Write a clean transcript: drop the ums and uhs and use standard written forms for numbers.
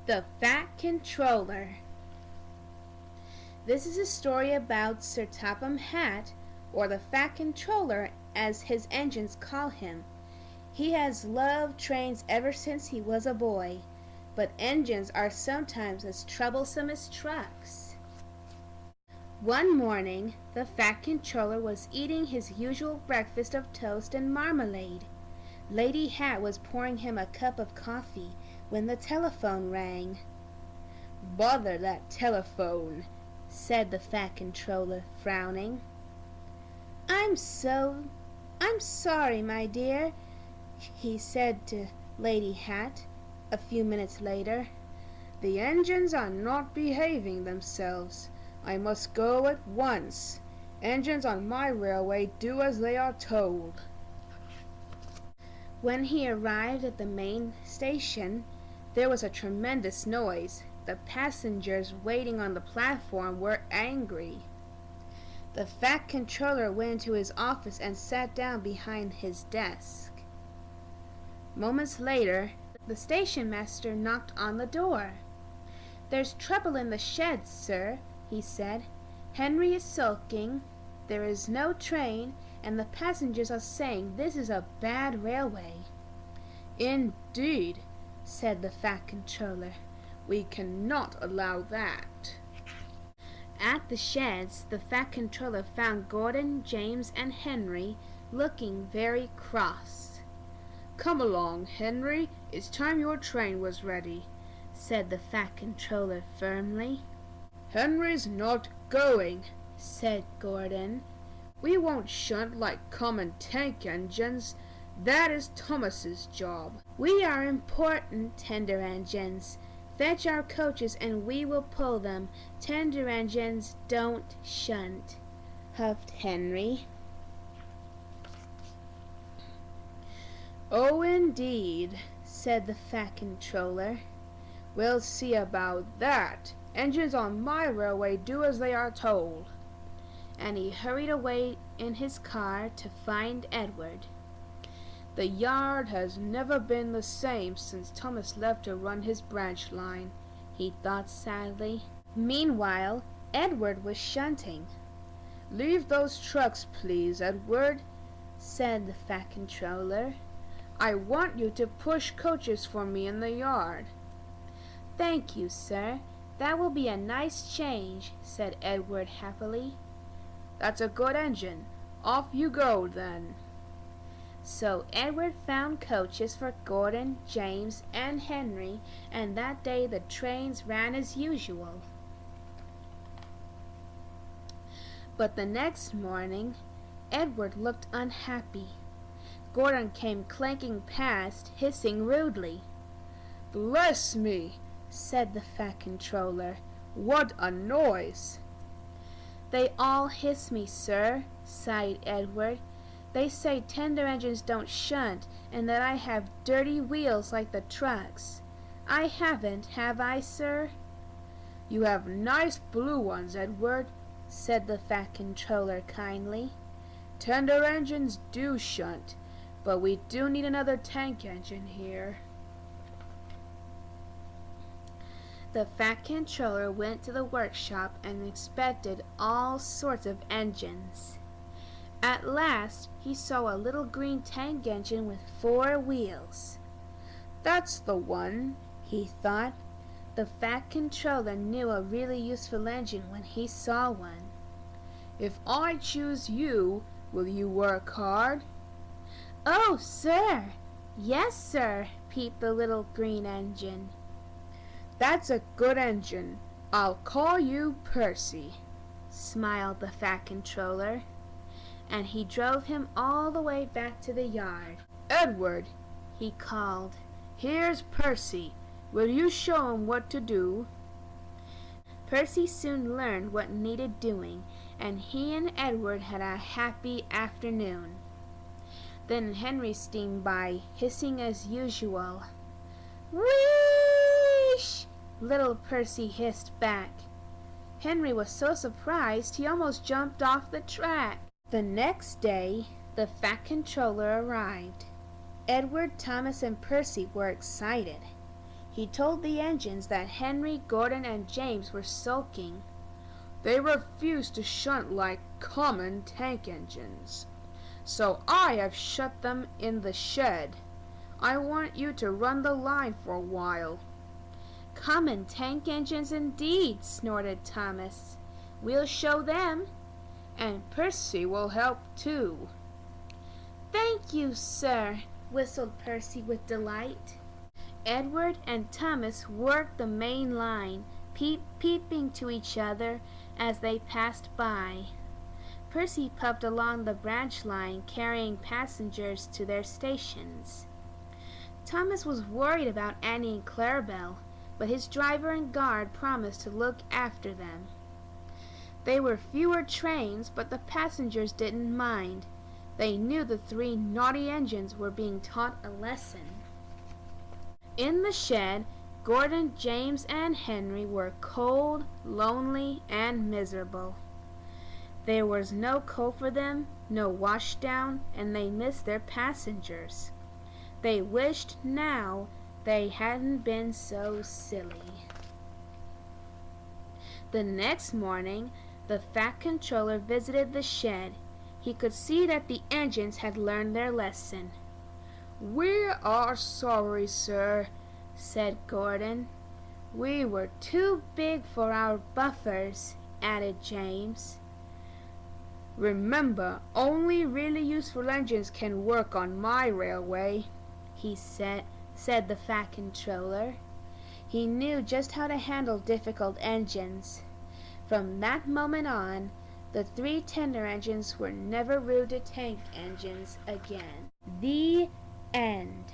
The Fat Controller. This is a story about Sir Topham Hatt, or the Fat Controller as his engines call him. He has loved trains ever since he was a boy, but engines are sometimes as troublesome as trucks. One morning, the Fat Controller was eating his usual breakfast of toast and marmalade. Lady Hatt was pouring him a cup of coffee when the telephone rang. "Bother that telephone," said the Fat Controller, frowning. I'm sorry, my dear," he said to Lady Hatt a few minutes later. "The engines are not behaving themselves. I must go at once. Engines on my railway do as they are told." When he arrived at the main station, there was a tremendous noise. The passengers waiting on the platform were angry. The Fat Controller went into his office and sat down behind his desk. Moments later, the station master knocked on the door. "There's trouble in the shed, sir," he said. "Henry is sulking, there is no train, and the passengers are saying this is a bad railway." "Indeed," said the Fat Controller. "We cannot allow that." At the sheds, the Fat Controller found Gordon, James, and Henry looking very cross. "Come along, Henry. It's time your train was ready," said the Fat Controller firmly. "Henry's not going," said Gordon. "We won't shunt like common tank engines. That is Thomas's job. We are important tender engines. Fetch our coaches and we will pull them. Tender engines don't shunt," huffed Henry. "Oh, indeed," said the Fat Controller. "We'll see about that. Engines on my railway do as they are told." And he hurried away in his car to find Edward. "The yard has never been the same since Thomas left to run his branch line," he thought sadly. Meanwhile, Edward was shunting. "Leave those trucks, please, Edward," said the Fat Controller. "I want you to push coaches for me in the yard." "Thank you, sir. That will be a nice change," said Edward happily. "That's a good engine. Off you go, then." So Edward found coaches for Gordon, James, and Henry, and that day the trains ran as usual. But the next morning, Edward looked unhappy. Gordon came clanking past, hissing rudely. "Bless me," said the Fat Controller. "What a noise!" "They all hiss me, sir," sighed Edward. "They say tender engines don't shunt, and that I have dirty wheels like the trucks. I haven't, have I, sir?" "You have nice blue ones, Edward," said the Fat Controller kindly. "Tender engines do shunt, but we do need another tank engine here." The Fat Controller went to the workshop and inspected all sorts of engines. At last he saw a little green tank engine with 4 wheels. "That's the one," he thought. The Fat Controller knew a really useful engine when he saw one. "If I choose you, will you work hard?" "Oh, sir! Yes, sir," peeped the little green engine. "That's a good engine. I'll call you Percy," smiled the Fat Controller. And he drove him all the way back to the yard. "Edward," he called, "here's Percy. Will you show him what to do?" Percy soon learned what needed doing, and he and Edward had a happy afternoon. Then Henry steamed by, hissing as usual. "Whee!" little Percy hissed back. Henry was so surprised he almost jumped off the track. The next day, the Fat Controller arrived. Edward, Thomas, and Percy were excited. He told the engines that Henry, Gordon, and James were sulking. They refuse to shunt like common tank engines, so I have shut them in the shed. I want you to run the line for a while. Common tank engines indeed, snorted Thomas. We'll show them. And Percy will help too. Thank you, sir, whistled Percy with delight. Edward and Thomas worked the main line, peeping to each other as they passed by. Percy puffed along the branch line, carrying passengers to their stations. Thomas was worried about Annie and Clarabelle, but his driver and guard promised to look after them. There were fewer trains, but the passengers didn't mind. They knew the three naughty engines were being taught a lesson. In the shed, Gordon, James, and Henry were cold, lonely, and miserable. There was no coal for them, no washdown, and they missed their passengers. They wished now they hadn't been so silly. The next morning, the Fat Controller visited the shed. He could see that the engines had learned their lesson. "We are sorry, sir," said Gordon. "We were too big for our buffers," added James. "Remember, only really useful engines can work on my railway," said the Fat Controller. He knew just how to handle difficult engines. From that moment on, the three tender engines were never rude to tank engines again. The end.